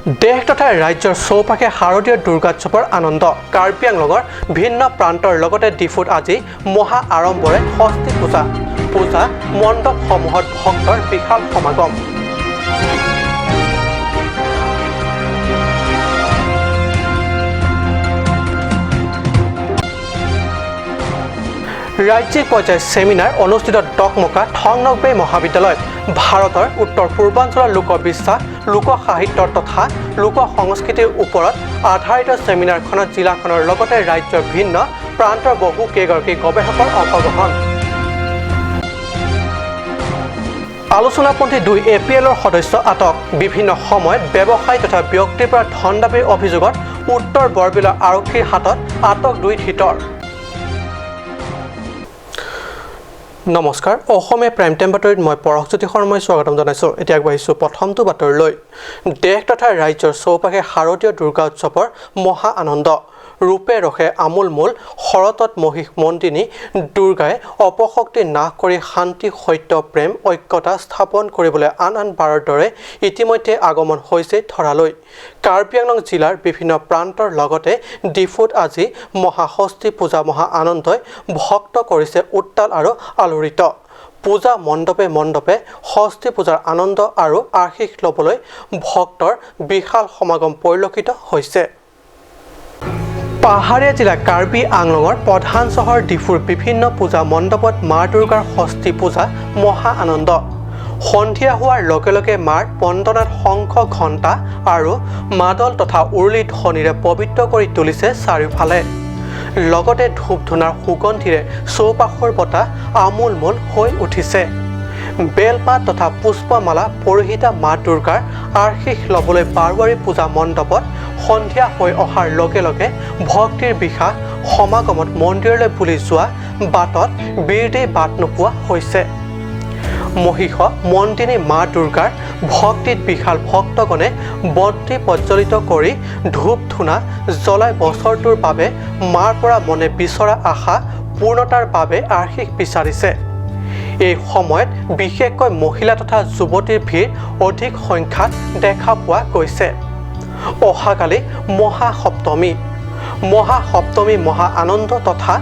দেশ তথা ৰাজ্যৰ চৌপাশে শাৰদীয় দুৰ্গোৎসৱৰ আনন্দ কাৰ্বি আংলঙৰ ভিন্ন প্ৰান্তৰ লগতে ডিফুত আজি মহা আড়ম্বৰে ষষ্ঠী পূজা মণ্ডপসমূহত ভক্তৰ বিশাল সমাগম। ৰাজ্যিক পৰ্যায়ৰ সেমিনাৰ অনুষ্ঠিত ডকমকা থংনকবে মহাবিদ্যালয়ত ভাৰতৰ উত্তৰ পূৰ্বাঞ্চলৰ লোকবিশ্বাস লোক সাহিত্য তথা লোক সংস্কৃতিৰ ওপৰত আধাৰিত সেমিনাৰখনত জিলাখনৰ লগতে ৰাজ্যৰ ভিন্ন প্ৰান্তৰ বহু কেইগৰাকী গৱেষকৰ অংশগ্ৰহণ। আলোচনাপন্থী 2 APLৰ সদস্য আটক। বিভিন্ন সময়ত ব্যৱসায়ী তথা ব্যক্তিৰ পৰা ধন দাবীৰ অভিযোগত উত্তৰ বৰবিলৰ আৰক্ষীৰ হাতত আটক 2 ধৃতৰ। নমস্কাৰ, অসমীয়া প্ৰাইম টাইম বাতৰিত মই পৰশজ্যোতি শৰ্মাই স্বাগতম জনাইছোঁ। এতিয়া আগবাঢ়িছোঁ প্ৰথমটো বাতৰিলৈ। দেশ তথা ৰাজ্যৰ চৌপাশে শাৰদীয় দুৰ্গা উৎসৱৰ মহা আনন্দ। ৰূপে ৰসে আমোলমোল শৰতত মহিষ মন্দিনী দুৰ্গাই অপশক্তি নাশ কৰি শান্তি সত্য প্ৰেম ঐক্যতা স্থাপন কৰিবলৈ আন বাৰৰ দৰে ইতিমধ্যে আগমন হৈছে ধৰালৈ। কাৰ্বি আংলং জিলাৰ বিভিন্ন প্ৰান্তৰ লগতে ডিফুত আজি মহাষষ্ঠী পূজা মহা আনন্দই ভক্ত কৰিছে উত্তাল আৰু আলোড়িত। পূজা মণ্ডপে ষষ্ঠী পূজাৰ আনন্দ আৰু আশীষ ল'বলৈ ভক্তৰ বিশাল সমাগম পৰিলক্ষিত হৈছে। পাহাৰীয়া জিলা কাৰ্বি আংলঙৰ প্ৰধান চহৰ ডিফুৰ বিভিন্ন পূজা মণ্ডপত মা দুৰ্গাৰ ষষ্ঠী পূজা মহা আনন্দ। সন্ধিয়া হোৱাৰ লগে লগে মাৰ বন্দনাত শংখ ঘণ্টা আৰু মাদল তথা উৰুলি ধ্বনিৰে পবিত্ৰ কৰি তুলিছে চাৰিওফালে। লগতে ধূপ ধূনাৰ সুগন্ধিৰে চৌপাশৰ বতাহ আমোলমোল হৈ উঠিছে। বেলপাত তথা পুষ্পমালা পৰিহিতা মা দুৰ্গাৰ আশীষ ল'বলৈ বাৰোৱাৰী পূজা মণ্ডপত সন্ধিয়া হৈ অহাৰ লগে লগে ভক্তিৰ বিশাল সমাগমত মন্দিৰলৈ বুলি যোৱা বাটত বিৰদেই বাট নোপোৱা হৈছে। মহিষ মন্দিনী মা দুৰ্গাৰ ভক্তিত বিশাল ভক্তগণে বন্তি প্ৰজ্বলিত কৰি ধূপ ধূনা জ্বলাই বছৰটোৰ বাবে মাৰ পৰা মনে বিচৰা আশা পূৰ্ণতাৰ বাবে আশীষ বিচাৰিছে। এই সময়ত বিশেষকৈ মহিলা তথা যুৱতীৰ ভিৰ অধিক সংখ্যাত দেখা পোৱা গৈছে। অহাকালি মহাসপ্তমী মহা আনন্দ তথা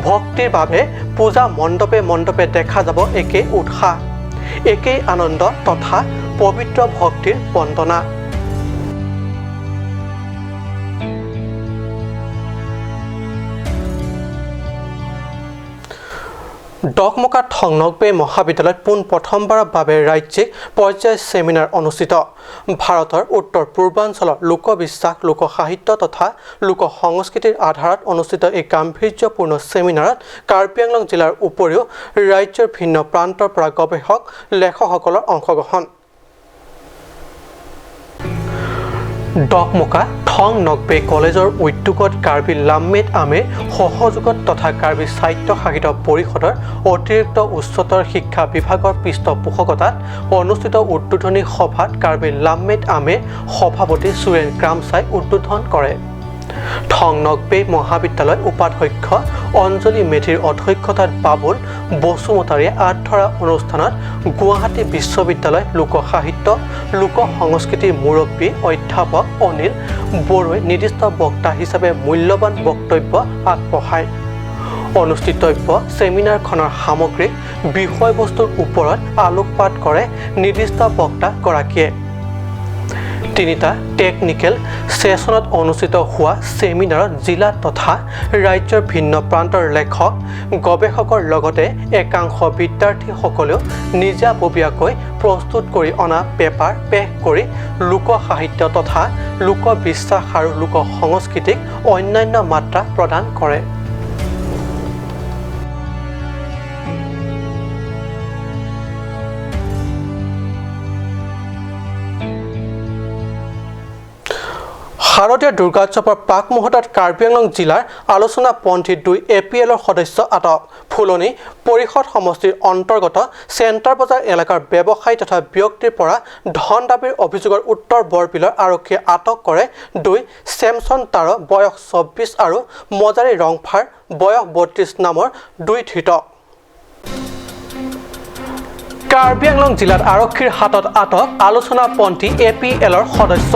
ভক্তিৰ বাবে পূজা মণ্ডপে দেখা যাব একেই উৎসাহ, একেই আনন্দ তথা পবিত্ৰ ভক্তিৰ বন্দনা। ডকমকা থংনকবে মহাবিদ্যালয়ত প্ৰথমবাৰৰ বাবে ৰাজ্যিক পৰ্যায়ৰ সেমিনাৰ অনুষ্ঠিত। ভাৰতৰ উত্তৰ পূৰ্বাঞ্চলৰ লোকবিশ্বাস লোক সাহিত্য তথা লোক সংস্কৃতিৰ আধাৰত অনুষ্ঠিত এই গাম্ভীৰ্যপূৰ্ণ সেমিনাৰত কাৰ্বি আংলং জিলাৰ উপৰিও ৰাজ্যৰ ভিন্ন প্ৰান্তৰ পৰা গৱেষক লেখকসকলৰ অংশগ্ৰহণ। ডকমকা থংনকবে কলেজৰ উদ্যোগত কাৰ্বি লাম্মেট আমেৰ সহযোগত তথা কাৰ্বি স্বায়ত্ত শাসিত পৰিষদৰ অতিৰিক্ত উচ্চতৰ শিক্ষা বিভাগৰ পৃষ্ঠপোষকতাত অনুষ্ঠিত উদ্বোধনী সভাত কাৰ্বি লাম্মেট আমেৰ সভাপতি সুৰেন ক্ৰামচাই উদ্বোধন কৰে। থংনকবে মহাবিদ্যালয় উপাধ্যক্ষ অঞ্জলি মেধিৰ অধ্যক্ষতাত বাবুল বসুমতাৰীয়ে আগধৰা অনুষ্ঠানত গুৱাহাটী বিশ্ববিদ্যালয় লোক সাহিত্য লোক সংস্কৃতিৰ মুৰব্বী অধ্যাপক অনিল বড়োৱে নিৰ্দিষ্ট বক্তা হিচাপে মূল্যৱান বক্তব্য আগবঢ়ায়। অনুষ্ঠিতব্য ছেমিনাৰখনৰ সামগ্ৰিক বিষয়বস্তুৰ ওপৰত আলোকপাত কৰে নিৰ্দিষ্ট বক্তাগৰাকীয়ে। 3টা টেকনিকেল ছেছনত অনুষ্ঠিত হোৱা ছেমিনাৰত জিলা তথা ৰাজ্যৰ ভিন্ন প্ৰান্তৰ লেখক গৱেষকৰ লগতে একাংশ বিদ্যাৰ্থীসকলেও নিজাববীয়াকৈ প্ৰস্তুত কৰি অনা পেপাৰ পেশ কৰি লোক সাহিত্য তথা লোকবিশ্বাস আৰু লোক সংস্কৃতিক অন্যান্য মাত্ৰা প্ৰদান কৰে। শাৰদীয় দুৰ্গোৎসৱৰ প্ৰাক মুহূৰ্তত কাৰ্বি আংলং জিলাৰ আলোচনাপন্থী 2 APLৰ সদস্য আটক। ফুলনি পৰিষদ সমষ্টিৰ অন্তৰ্গত চেণ্টাৰ বজাৰ এলেকাৰ ব্যৱসায়ী তথা ব্যক্তিৰ পৰা ধন দাবীৰ অভিযোগৰ উত্তৰ বৰবিলৰ আৰক্ষীয়ে আটক কৰে 2 চেমছন তাৰ বয়স 24 আৰু মজাৰী ৰংফাৰ বয়স 32 নামৰ 2 ধৃতক। কাৰ্বি আংলং জিলাত আৰক্ষীৰ হাতত আটক আলোচনাপন্থী APLৰ সদস্য।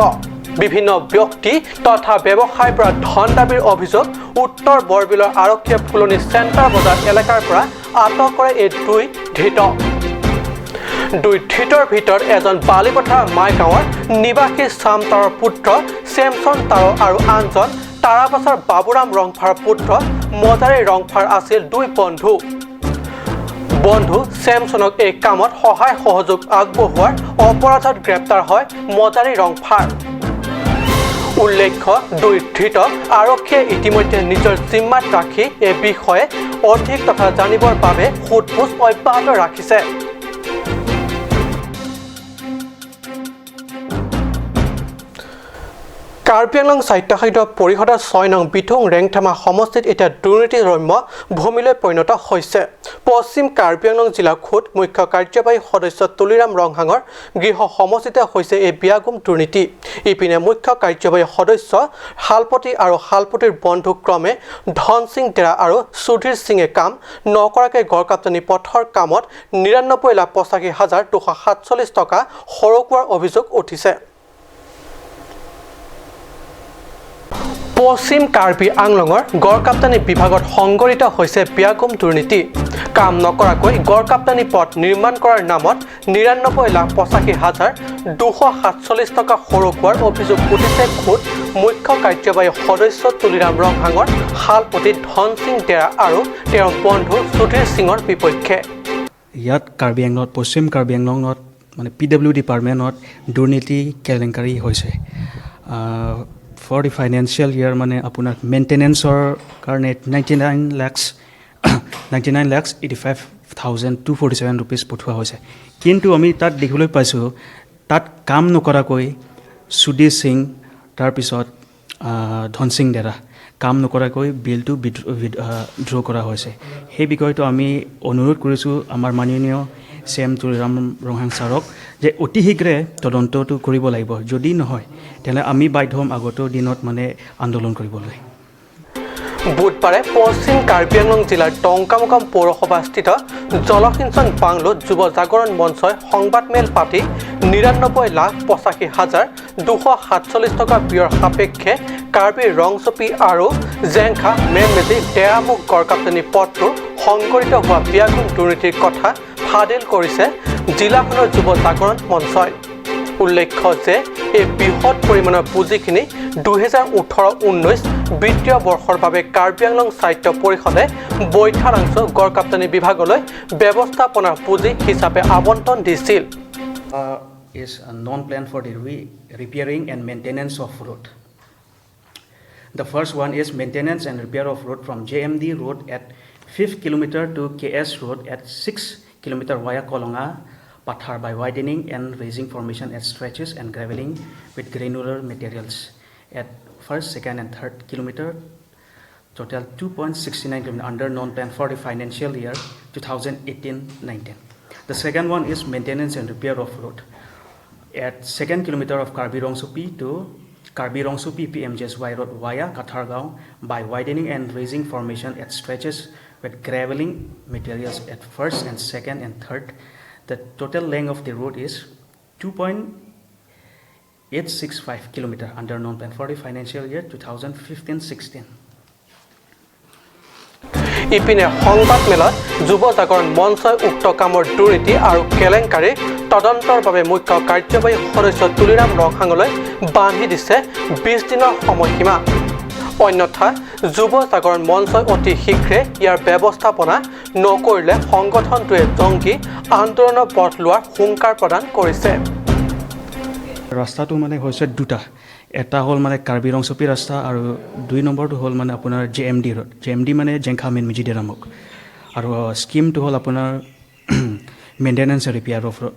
বিভিন্ন ব্যক্তি তথা ব্যৱসায়ৰ পৰা ধন দাবীৰ অভিযোগ উত্তৰ বৰবিলৰ আৰক্ষীয়ে ফুলনি চেণ্টাৰ বজাৰ এলেকাৰ পৰা আটক কৰে এই দুই ধৃত ভিতৰত এজন বালিপথাৰ মাইগাঁৱৰ নিবাসী শ্যাম তাৰৰ পুত্ৰ চেমছন তাৰ আৰু আনজন তাৰাবাছৰ বাবুৰাম ৰংফাৰ পুত্ৰ মজাৰী ৰংফাৰ আছিল দুই বন্ধু চেমছনক এই কামত সহায় সহযোগ আগবঢ়োৱাৰ অপৰাধত গ্ৰেপ্তাৰ হয় মজাৰী ৰংফাৰ উল্লেখ্য দুই ধৃতক আৰক্ষীয়ে ইতিমধ্যে নিজৰ জিম্মাত ৰাখি এই বিষয়ে অধিক তথা জানিবৰ বাবে সোধপোছ অব্যাহত ৰাখিছে কাৰ্বি আংলং স্বায়ত্তশাসিত পৰিষদৰ 6 নং বিথুং ৰেংথামা সমষ্টিত এতিয়া দুৰ্নীতিৰম্য ভূমিলৈ পৰিণত হৈছে পশ্চিম কাৰ্বি আংলং জিলা খুদ মুখ্য কাৰ্যবাহী সদস্য তুলিৰাম ৰংহাঙৰ গৃহ সমষ্টিতে হৈছে এই বিয়াগুম দুৰ্নীতি ইপিনে মুখ্য কাৰ্যবাহী সদস্য হালপতি আৰু হালপতিৰ বন্ধু ক্ৰমে ধন সিং দেৰা আৰু সুধীৰ সিঙে কাম নকৰাকৈ গড়কাপ্তানি পথৰ কামত 99,85,247 টকা সৰকোৱাৰ অভিযোগ উঠিছে পশ্চিম কাৰ্বি আংলঙৰ গড়কাপ্তানি বিভাগত সংঘটিত হৈছে বিয়াগুম দুৰ্নীতি কাম নকৰাকৈ গড়কাপ্তানি পথ নিৰ্মাণ কৰাৰ নামত 99,85,247 টকা সৰকোৱাৰ অভিযোগ উঠিছে খুদ মুখ্য কাৰ্যবাহী সদস্য তুলিৰাম ৰংহাঙৰ হালপতি ধন সিং দেৰা আৰু তেওঁৰ বন্ধু সুধীৰ সিঙৰ বিপক্ষে ইয়াত কাৰ্বি আংলঙত পশ্চিম কাৰ্বি আংলঙত মানে PW ডিপাৰ্টমেণ্টত দুৰ্নীতি কেলেংকাৰী হৈছে for the financial year মানে আপোনাৰ মেইনটেনেন্সৰ কাৰণে 99,85,247 rupees পঠোৱা হৈছে কিন্তু আমি তাত দেখিবলৈ পাইছোঁ তাত কাম নকৰাকৈ সুধীৰ সিং তাৰপিছত ধন সিং দেৰা কাম নকৰাকৈ বিলটো ড্ৰ কৰা হৈছে সেই বিষয়টো আমি অনুৰোধ কৰিছোঁ আমাৰ মাননীয় CM তুলিৰাম ৰংহাং ছাৰক যে অতি শীঘ্ৰে তদন্তটো কৰিব লাগিব যদি নহয় তেনে আমি বাধ্য হ'ম আগত দিনত মানে আন্দোলন কৰিবলৈ বুধবাৰে পশ্চিম কাৰ্বি আংলং জিলাৰ টংকামুকাম পৌৰসভাস্থিত জলসিঞ্চন বাংলোত যুৱ জাগৰণ মঞ্চই সংবাদমেল পাতি 99,85,247 টকা ব্যয়ৰ সাপেক্ষে কাৰ্বি ৰংচপি আৰু জেংখা মেমমেজি ডেৰামুখ গড়কাপ্তানি পথটো সংঘটিত হোৱা বিয়াগুম দুৰ্নীতিৰ কথা ফাদিল কৰিছে জিলাখনৰ যুৱ জাগৰণ মঞ্চই উল্লেখ্য যে এই বৃহৎ পৰিমাণৰ পুঁজিখিনি 2018-19 বিত্তীয় বৰ্ষৰ বাবে কাৰ্বি আংলং সাহিত্য পৰিষদে বৈঠাৰাংশ গড়কাপ্তানি বিভাগলৈ ব্যৱস্থাপনাৰ পুঁজি হিচাপে আবণ্টন দিছিল is a non-plan for the repairing and maintenance of road. The first one is maintenance and repair of road from JMD Road at 5th kilometer to KS Road at 6th kilometer via Kolonga Pathar by widening and raising formation at stretches and graveling with granular materials at 1st, 2nd and 3rd kilometer total 2.69 km under non-plan for the financial year 2018-19. The second one is maintenance and repair of road at 2nd kilometer of Karbi Rongsupi to Karbi Rongsupi PMJSY Road via Kathargaon by widening and raising formation at stretches with graveling materials at 1st and 2nd and 3rd. The total length of the road is 2.865 km under non-plan for the financial year 2015-16. ইপিনে সংবাদমেলত যুৱ জাগৰণ মঞ্চই উক্ত কামৰ দুৰ্নীতি আৰু কেলেংকাৰী তদন্তৰ বাবে মুখ্য কাৰ্যবাহী সদস্য তুলিৰাম ৰংহাঙলৈ বান্ধি দিছে 20 দিনৰ সময়সীমা অন্যথা যুৱ জাগৰণ মঞ্চই অতি শীঘ্ৰে ইয়াৰ ব্যৱস্থাপনা নকৰিলে সংগঠনটোৱে জংগী আন্দোলনৰ পথ লোৱাৰ হুংকাৰ প্ৰদান কৰিছে ৰাস্তাটো মানে হৈছে দুটা এটা হ'ল মানে কাৰ্বি ৰংচপি ৰাস্তা আৰু 2 নম্বৰটো হ'ল মানে আপোনাৰ JMD ৰোড JMD মানে জেংখা মেন মিজি ডেৰামুখ আৰু স্কিমটো হ'ল আপোনাৰ maintenance and repair of road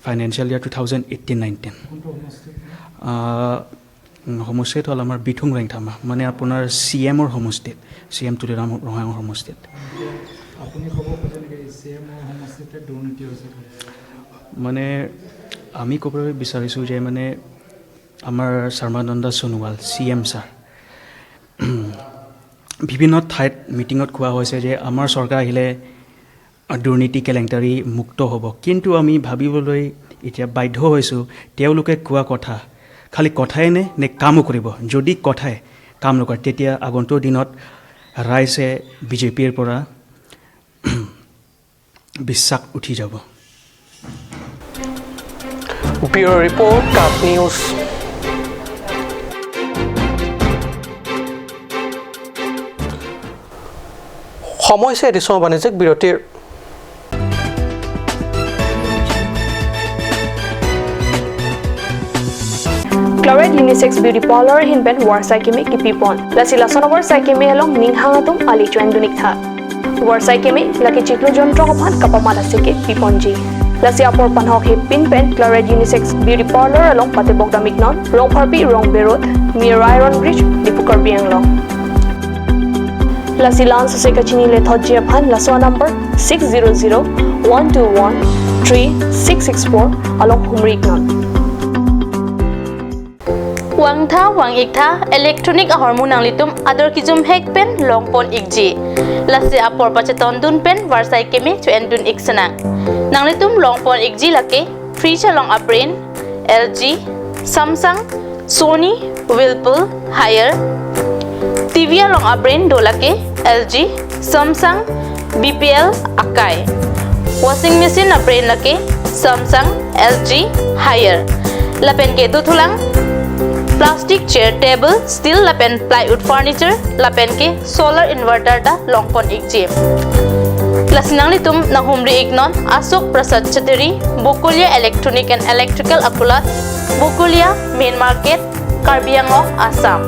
financial ইয়াৰ 2018-19 সমষ্টিত হ'ল আমাৰ বিথুং ৰেংথামা মানে আপোনাৰ CMৰ সমষ্টিত CM তুলিৰাম ৰংহাঙৰ সমষ্টিত আপুনি ক'ব খোজে নেকি CMৰ সমষ্টিতে দুৰ্নীতি হৈছে মানে আমি ক'বলৈ বিচাৰিছোঁ যে মানে আমাৰ সৰ্বানন্দ সোণোৱাল CM ছাৰ বিভিন্ন ঠাইত মিটিঙত কোৱা হৈছে যে আমাৰ চৰকাৰ আহিলে দুৰ্নীতি কেলেংকাৰী মুক্ত হ'ব কিন্তু আমি ভাবিবলৈ এতিয়া বাধ্য হৈছোঁ তেওঁলোকে কোৱা কথা খালি কথাই নে কামো কৰিব যদি কথাই কাম নকৰে তেতিয়া আগন্তুক দিনত ৰাইজে বিজেপিৰ পৰা বিশ্বাস উঠি যাব ব্যুৰো ৰিপৰ্ট কাপ নিউজ সময় হৈছে এডিছনৰ বাণিজ্যিক বিৰতিৰ Chloride Unisex Beauty Parlor Hinben Warsai Kemi Kipipon. Lasi Lason Warsai Kemi along Ninghangatum Ali Chuendunik Tha. Warsai Kemi Laki Chiklu Jontro Kapan Kapamada Seke Piponji. Lasi Apor Panhok Hip Pin Pen Chloride Unisex Beauty Parlor along Patebogda Mignon, Rong Harpi, Rong Berot, near Iron Bridge, Dipukar Bianglong. Lasi Lance Sekachini Lethoji Apan Laswa number 600-121-3664 along Humrignon. Wang tha wang ik tha electronic hormone ang litum ador kijum hek pen long pon ikji lase apor pacheton dun pen warsai kemi to endun iksana nang litum long pon ikji lake fridge long aprin LG Samsung Sony Whirlpool Haier TV long aprin dolake LG Samsung BPL Akai washing machine aprin lake Samsung LG Haier lapen ke tu thulang Plastic chair table steel lapen plywood furniture lapen ke solar inverter da longpon ikjim lasinang litum na humri ignon Asok Prasad Chateri Bukulia Electronic and Electrical Apulat Bukulia Main Market Karbi Anglong Assam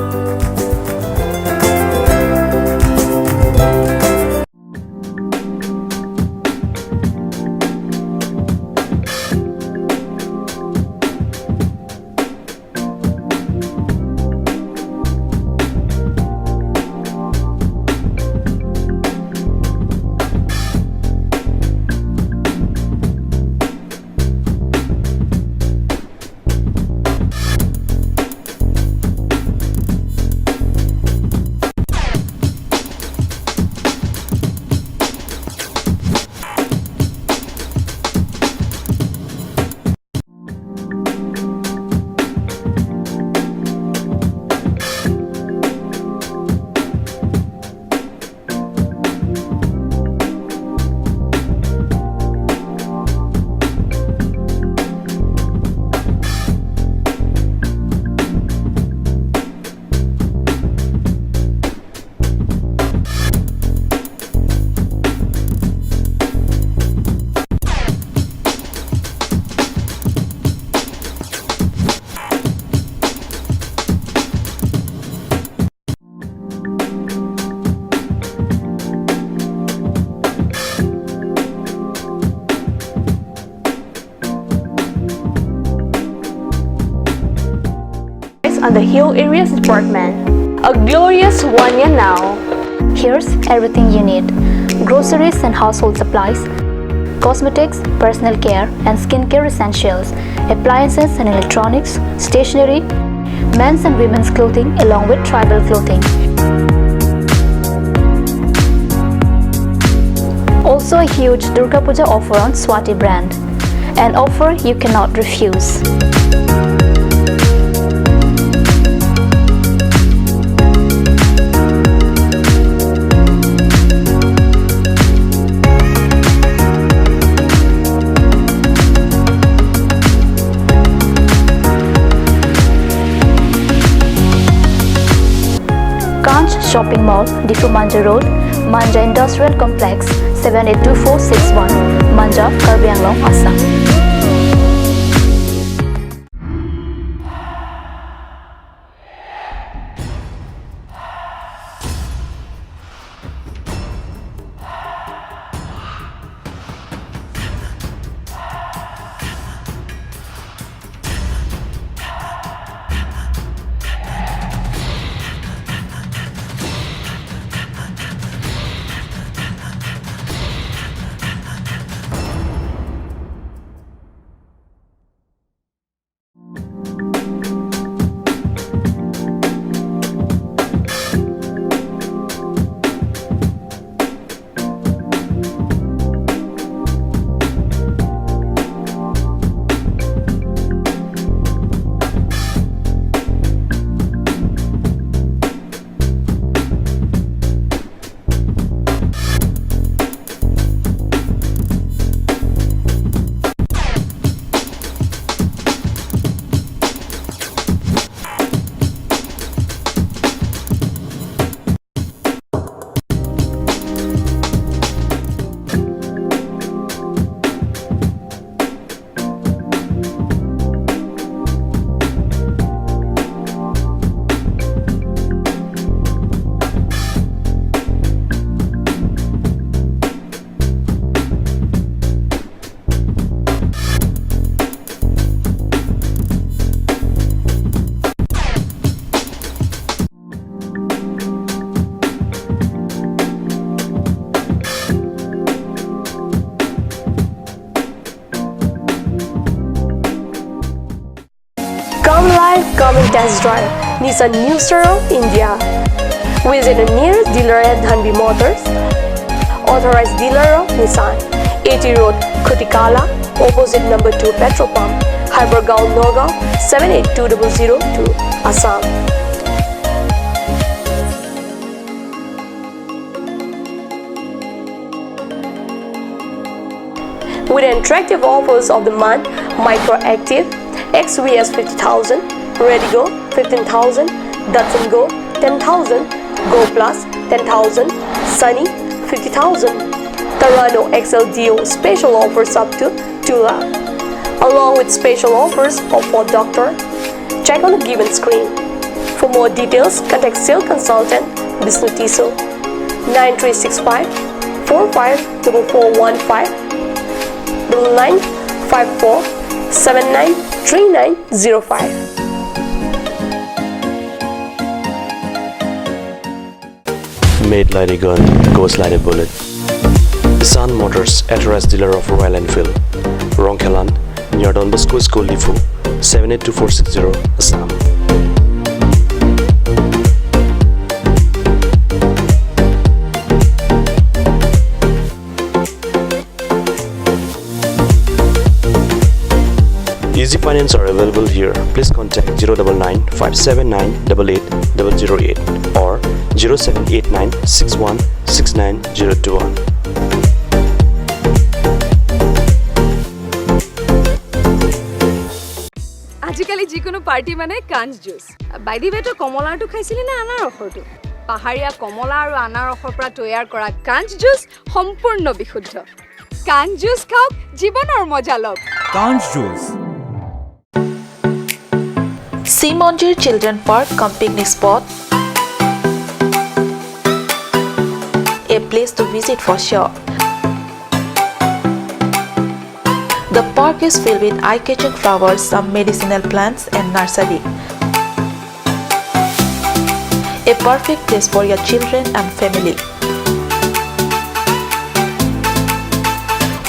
And the Hill Areas Department. A glorious 1 year now. Here's everything you need: groceries and household supplies, cosmetics, personal care and skincare essentials, appliances and electronics, stationery, men's and women's clothing along with tribal clothing. Also a huge Durga Puja offer on Swati brand. An offer you cannot refuse. Shopping Mall, Difu Manja Road, Manja Industrial Complex, 782461, Manja, Karbi Anglong, Assam. come and test drive Nissan Nursery India. Visit a nearest dealer at Dhanbi Motors, authorized dealer of Nissan, 80 Road, Kutikala, opposite number 2 petrol pump, Hypergaon, Nagaon, 782002, Assam. With attractive offers of the month, Microactive, XVS 50,000, Redigo 15,000, Datsun Go 10,000, Go Plus 10,000, Sunny 50,000. Tarano XLDO special offers up to 2 lakh. Along with special offers of Ford Doctor. Check on the given screen. For more details, contact sales consultant Vishnu Tiso 9365 454415 9954 793905. Made like a gun, goes like a bullet. Sun Motors, authorized dealer of Royal Enfield, Ronkelan, near Don Bosco School Difu, 782460, Assam. Easy finance are available here. Please contact 099 579 88008 or 0789 61 69021. আজিকালি যিকোনো party মানে কাঞ্জ juice বাইদি বেটো কমলাটো খাইছিলি না আনাৰসৰটো পাহাৰীয়া কমলা আৰু আনাৰসৰ পৰা তৈয়াৰ কৰা কাঞ্জ জুচ সম্পূৰ্ণ বিশুদ্ধ কাঞ্জ জুচ খাওক জীৱনৰ মজা লওক কাঞ্জ juice Simonjir Children Park cum picnic spot, a place to visit for sure. The park is filled with eye-catching flowers, some medicinal plants and nursery. A perfect place for your children and family.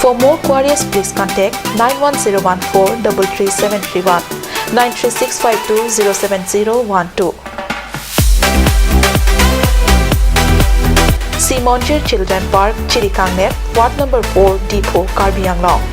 For more queries, please contact 91014 33731. 93652-07012. Simonjir Children Park, Chirikangnet, Ward number 4, Depot, Karbi Anglong.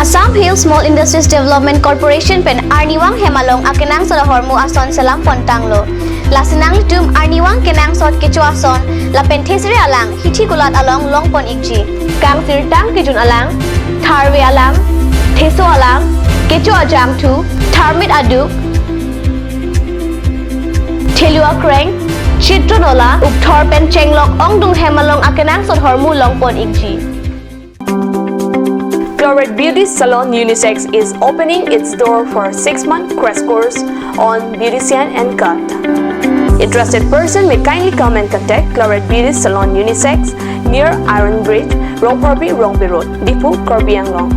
Assam Hill Small Industries Development Corporation pen Arniwang Hemalong akenang sa hormu ason selam pontanglo. Lasinang tum Arniwang kenang sot kecu ason la penthesri alang hithi kulat along longpon ikji. Kang sirtang kejun alang, tharwe alang, theso alang, kecu ajam tu, tharmit aduk, thelua kreng, chitronola ukthor pen chenglok ongdung Hemalong akenang sot hormu longpon ikji. Chlorate Beauty Salon Unisex is opening its door for 6-month crash course on beautician and cut. Interested person may kindly come and contact Chlorate Beauty Salon Unisex near Iron Bridge, Rongporbi Road, Depot, Karbi Anglong.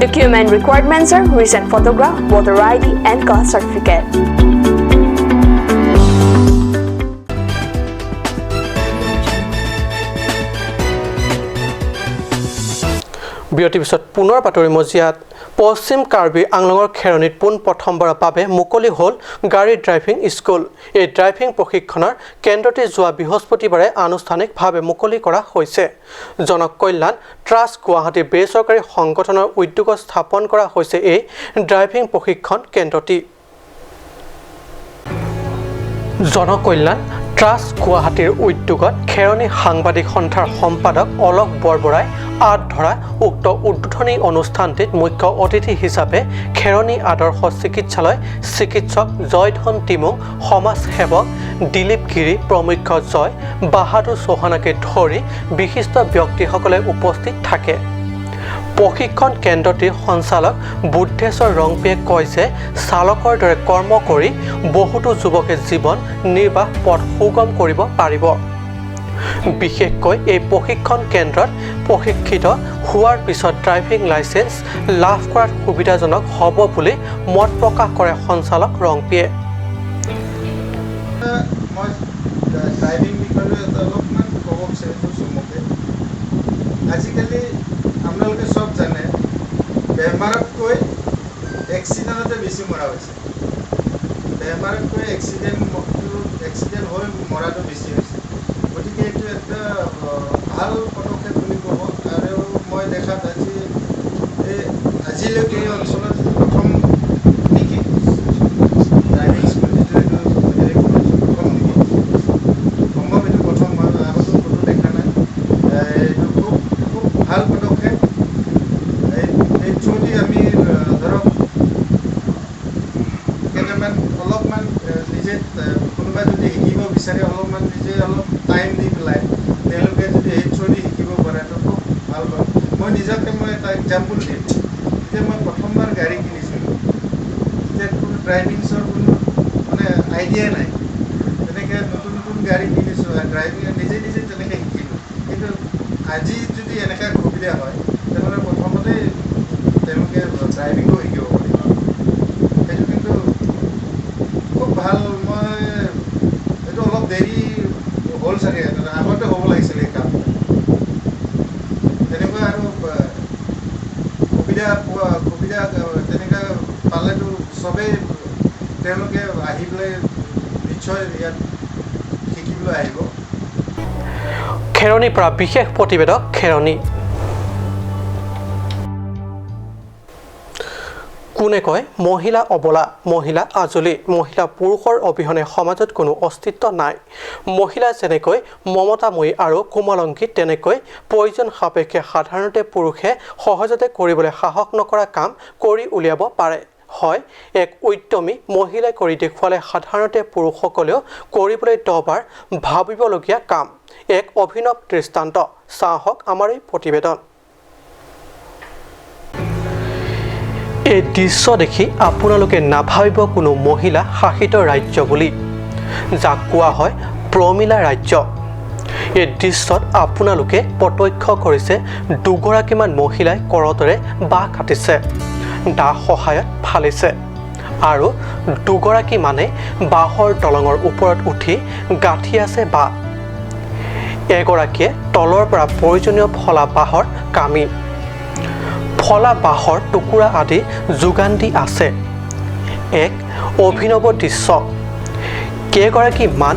Document requirements are recent photograph, voter ID and caste certificate. বিৰতিৰ পিছত পুনৰ বাতৰি মজিয়াত পশ্চিম কাৰ্বি আংলঙৰ খেৰণিত পোন প্ৰথমবাৰৰ বাবে মুকলি হ'ল গাড়ী ড্ৰাইভিং স্কুল। এই ড্ৰাইভিং প্ৰশিক্ষণৰ কেন্দ্ৰটি যোৱা বৃহস্পতিবাৰে আনুষ্ঠানিকভাৱে মুকলি কৰা হৈছে। জনক কল্যাণ ট্ৰাষ্ট গুৱাহাটী বেচৰকাৰী সংগঠনৰ উদ্যোগত স্থাপন কৰা হৈছে এই ড্ৰাইভিং প্ৰশিক্ষণ কেন্দ্ৰটি। জনকল্যাণ ট্ৰাষ্ট গুৱাহাটীৰ উদ্যোগত খেৰণি সাংবাদিক সন্থাৰ সম্পাদক অলক বৰবৰাই আঁত ধৰা উক্ত উদ্বোধনী অনুষ্ঠানটিত মুখ্য অতিথি হিচাপে খেৰণি আদৰ্শ চিকিৎসালয় চিকিৎসক জয়ধন টিমুং, সমাজ সেৱক দিলীপ গিৰি প্ৰমুখ জয় বাহাদুৰ চৌহানকে ধৰি বিশিষ্ট ব্যক্তিসকলে উপস্থিত থাকে। প্ৰশিক্ষণ কেন্দ্ৰটিৰ সঞ্চালক বুদ্ধেশ্বৰ ৰংপিয়ে কয় যে চালকৰ দৰে কৰ্ম কৰি বহুতো যুৱকে জীৱন নিৰ্বাহ পথ সুগম কৰিব পাৰিব। বিশেষকৈ এই প্ৰশিক্ষণ কেন্দ্ৰত প্ৰশিক্ষিত হোৱাৰ পিছত ড্ৰাইভিং লাইসেন্স লাভ কৰাত সুবিধাজনক হ'ব বুলি মত প্ৰকাশ কৰে সঞ্চালক ৰংপিয়ে। মই ড্ৰাইভিং বিষয়ে অলপমান ক'ব বিচাৰিছোঁ চমুকে। আজিকালি আপোনালোকে চব জানে বেমাৰতকৈ এক্সিডেণ্টতে বেছি মৰা হৈছে। বেমাৰতকৈ এক্সিডেণ্ট হৈ মৰাটো বেছি হৈছে। গতিকে এইটো এটা ভাল পদক্ষেপ বুলি ক'ব। আৰু মই দেখাত আজিলৈকে এই অঞ্চলত প্ৰথম নেকি ড্ৰাইভিং স্কুল যিটো এইটো প্ৰথম নেকি সম্ভৱ এইটো প্ৰথম মই আগতো কোনো দেখা নাই। এইটো খুব ভাল পদক্ষেপ। এই থ্ৰুদি আমি ধৰক কেইটামান অলপমান নিজে কোনোবাই যদি শিকিব বিচাৰে অলপমান নিজে অলপ টাইম দি পেলাই তেওঁলোকে যদি এই থ্ৰুদি শিকিব পাৰে তো খুব ভাল পাম। মই নিজকে মই এটা এক্সাম্পল দিম। যেতিয়া মই প্ৰথমবাৰ গাড়ী কিনিছিলোঁ তেতিয়া কোনো ড্ৰাইভিংছৰ কোনো মানে আইডিয়া নাই। তেনেকৈ নতুন নতুন গাড়ী কিনিছোঁ আৰু ড্ৰাইভিং নিজে নিজে তেনেকৈ শিকিলোঁ। কিন্তু আজি যদি এনেকৈ সুবিধা হয় তেনেহ'লে প্ৰথমতে তেওঁলোকে ড্ৰাইভিঙো শিকিব পাৰিব। সেইটো কিন্তু খুব ভাল। মই এইটো অলপ দেৰি হ'ল চাগে, আগতে হ'ব লাগিছিলে এই কাম। তেনেকুৱা আৰু সুবিধা তেনেকৈ পালেতো চবেই তেওঁলোকে আহি পেলাই নিশ্চয় ইয়াত শিকিবলৈ আহিব। খেৰণিৰ পৰা বিশেষ প্ৰতিবেদক খেৰণি। কোনে কয় মহিলা অবলা, মহিলা আজলি, মহিলা পুৰুষৰ অবিহনে সমাজত কোনো অস্তিত্ব নাই। মহিলা যেনেকৈ মমতাময়ী আৰু কোমলংকী তেনেকৈ প্ৰয়োজন সাপেক্ষে সাধাৰণতে পুৰুষে সহজতে কৰিবলৈ সাহস নকৰা কাম কৰি উলিয়াব পাৰে। হয়, এক উদ্যমী মহিলাই কৰি দেখুৱালে সাধাৰণতে পুৰুষসকলেও কৰিবলৈ 10 বাৰ ভাবিবলগীয়া কাম। এক অভিনৱ দৃষ্টান্ত চাহক আমাৰ এই প্ৰতিবেদন। এই দৃশ্য দেখি আপোনালোকে নাভাবিব কোনো মহিলা শাসিত ৰাজ্য বুলি, যাক কোৱা হয় প্ৰমিলা ৰাজ্য। এই দৃশ্যত আপোনালোকে প্ৰত্যক্ষ কৰিছে দুগৰাকীমান মহিলাই কৰতেৰে বাঁহ কাটিছে, দা সহায়ত ফালিছে আৰু দুগৰাকী মানে বাঁহৰ দলঙৰ ওপৰত উঠি গাঁঠি আছে বাঁহ। এগৰাকীয়ে তলৰ পৰা প্ৰয়োজনীয় ফলা বাঁহৰ কামি, ফলা বাঁহৰ টুকুৰা আদি যোগান দি আছে। এক অভিনৱ দৃশ্য। কেইগৰাকী মান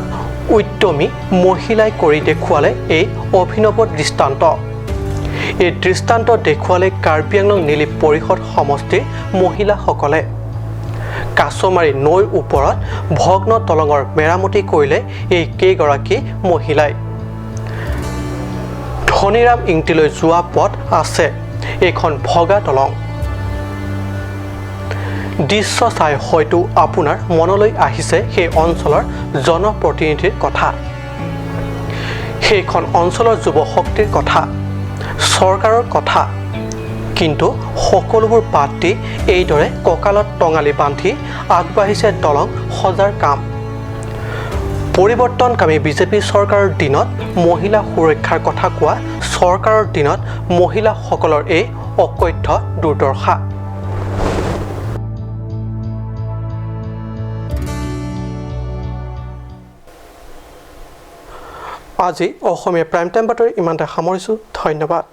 উদ্যমী মহিলাই কৰি দেখুৱালে এই অভিনৱ দৃষ্টান্ত। এই দৃষ্টান্ত দেখুৱালে কাৰ্বি আংলং নীলি পৰিষদ সমষ্টিৰ মহিলাসকলে। কাছমাৰী নৈৰ ওপৰত ভগ্ন দলঙৰ মেৰামতি কৰিলে এই কেইগৰাকী মহিলাই। ধনীৰাম ইংটিলৈ যোৱা পথ আছে এইখন ভগা দলং। দৃশ্য চাই হয়তো আপোনাৰ মনলৈ আহিছে সেই অঞ্চলৰ জনপ্ৰতিনিধিৰ কথা, সেইখন অঞ্চলৰ যুৱ শক্তিৰ কথা, চৰকাৰৰ কথা। কিন্তু সকলোবোৰ বাদ দি এইদৰে কঁকালত টঙালি বান্ধি আগবাঢ়িছে দলং সজাৰ কাম। পৰিৱৰ্তনকামী বিজেপি চৰকাৰৰ দিনত মহিলা সুৰক্ষাৰ কথা কোৱা চৰকাৰৰ দিনত মহিলাসকলৰ এই অকথ্য দুৰ্দশা। আজি অসমীয়া প্ৰাইম টাইম বাতৰি ইমানতে সামৰিছোঁ। ধন্যবাদ।